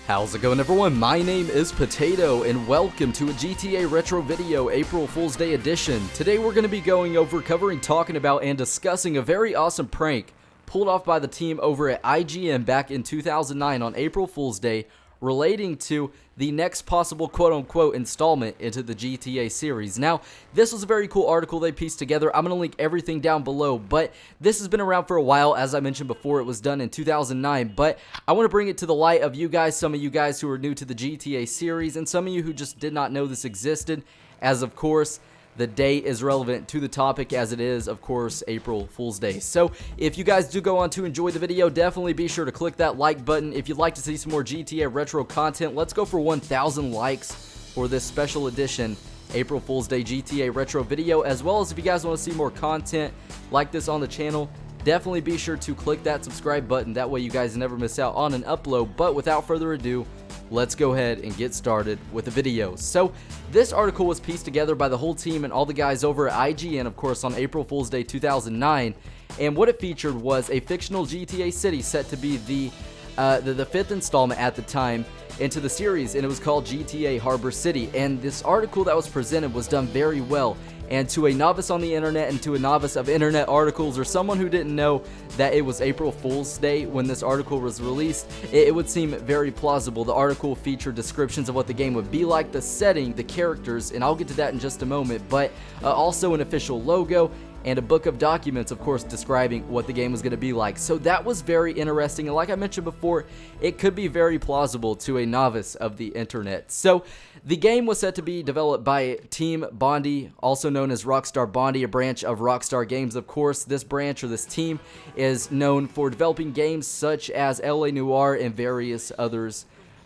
How's it going, everyone? My name is Potato and welcome to a GTA Retro video April Fool's Day edition. Today we're going to be going over, covering, talking about, and discussing a very awesome prank pulled off by the team over at IGN back in 2009 on April Fool's Day, relating to the next possible quote-unquote installment into the GTA series. Now, this was a very cool article they pieced together. I'm going to link everything down below, but this has been around for a while. As I mentioned before, it was done in 2009, but I want to bring it to the light of you guys, some of you guys who are new to the GTA series, and some of you who just did not know this existed, as of course, the date is relevant to the topic, as it is, of course, April Fool's Day. So, if you guys do go on to enjoy the video, definitely be sure to click that like button. If you'd like to see some more GTA Retro content, let's go for 1,000 likes for this special edition April Fool's Day GTA Retro video, as well as if you guys want to see more content like this on the channel, definitely be sure to click that subscribe button. That way you guys never miss out on an upload. But without further ado, let's go ahead and get started with the video. So, this article was pieced together by the whole team and all the guys over at IGN, of course, on April Fool's Day 2009. And what it featured was a fictional GTA city set to be the fifth installment at the time into the series, and it was called GTA Harbor City. And this article that was presented was done very well. And to a novice on the internet and to a novice of internet articles, or someone who didn't know that it was April Fool's Day when this article was released, it would seem very plausible. The article featured descriptions of what the game would be like, the setting, the characters, and I'll get to that in just a moment, but also an official logo and a book of documents, of course, describing what the game was going to be like. So that was very interesting, and like I mentioned before, it could be very plausible to a novice of the internet. So the game was set to be developed by Team Bondi, also known as Rockstar Bondi, a branch of Rockstar Games, of course. This branch, or this team, is known for developing games such as LA Noire and various other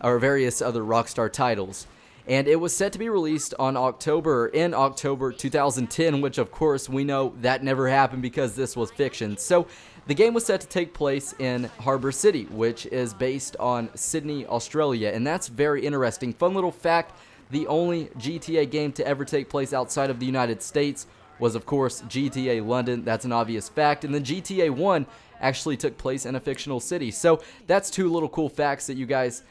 Rockstar titles. And it was set to be released in October 2010, which of course we know that never happened because this was fiction. So the game was set to take place in Harbor City, which is based on Sydney, Australia, and that's very interesting. Fun little fact, the only GTA game to ever take place outside of the United States was, of course, GTA London. That's an obvious fact. And then GTA 1 actually took place in a fictional city. So that's two little cool facts that you guys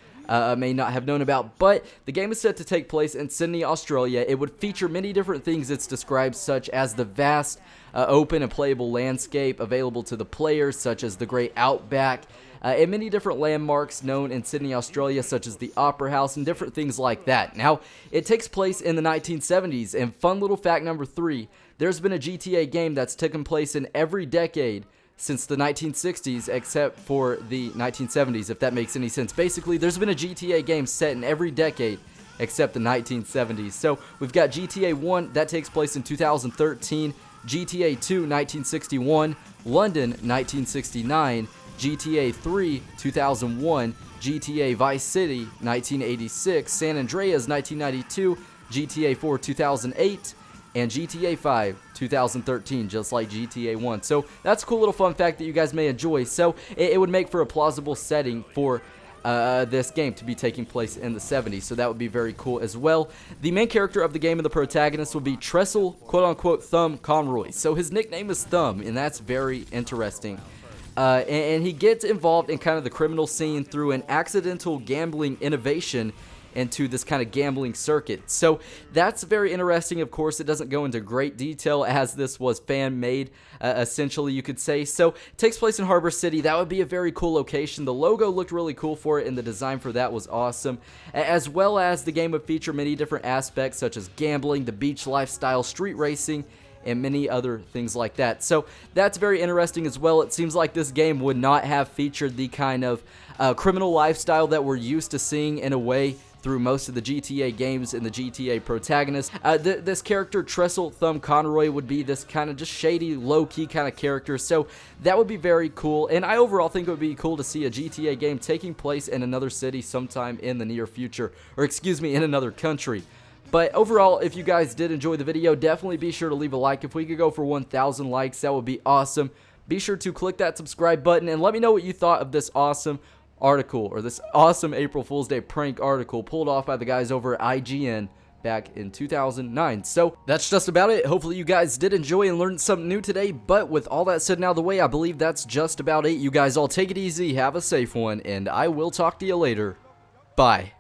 may not have known about. But the game is set to take place in Sydney, Australia. It would feature many different things it's described, such as the vast, open and playable landscape available to the players, such as the Great Outback, and many different landmarks known in Sydney, Australia, such as the Opera House and different things like that. Now, it takes place in the 1970s, and fun little fact number 3, there's been a GTA game that's taken place in every decade since the 1960s, except for the 1970s, if that makes any sense. Basically, there's been a GTA game set in every decade except the 1970s. So we've got GTA 1, that takes place in 2013, GTA 2, 1961, London, 1969, GTA 3, 2001, GTA Vice City, 1986, San Andreas, 1992, GTA 4, 2008, and GTA 5, 2013, just like GTA 1. So that's a cool little fun fact that you guys may enjoy. So it would make for a plausible setting for this game to be taking place in the 70s. So that would be very cool as well. The main character of the game and the protagonist will be Trestle, quote-unquote, Thumb Conroy. So his nickname is Thumb, and that's very interesting. And he gets involved in kind of the criminal scene through an accidental gambling innovation into this kind of gambling circuit. So that's very interesting. Of course, it doesn't go into great detail as this was fan-made, essentially, you could say. So it takes place in Harbor City. That would be a very cool location. The logo looked really cool for it, and the design for that was awesome. As well as the game would feature many different aspects, such as gambling, the beach lifestyle, street racing, and many other things like that. So that's very interesting as well. It seems like this game would not have featured the kind of criminal lifestyle that we're used to seeing in a way through most of the GTA games and the GTA protagonist. This character, Trestle Thumb Conroy, would be this kind of just shady, low-key kind of character, so that would be very cool, and I overall think it would be cool to see a GTA game taking place in another city sometime in the near future, or excuse me, in another country. But overall, if you guys did enjoy the video, definitely be sure to leave a like. If we could go for 1,000 likes, that would be awesome. Be sure to click that subscribe button and let me know what you thought of this awesome article, or this awesome April Fool's Day prank article pulled off by the guys over at IGN back in 2009. So that's just about it. Hopefully you guys did enjoy and learned something new today, but with all that said and out of the way, I believe that's just about it. You guys all take it easy, have a safe one, and I will talk to you later. Bye.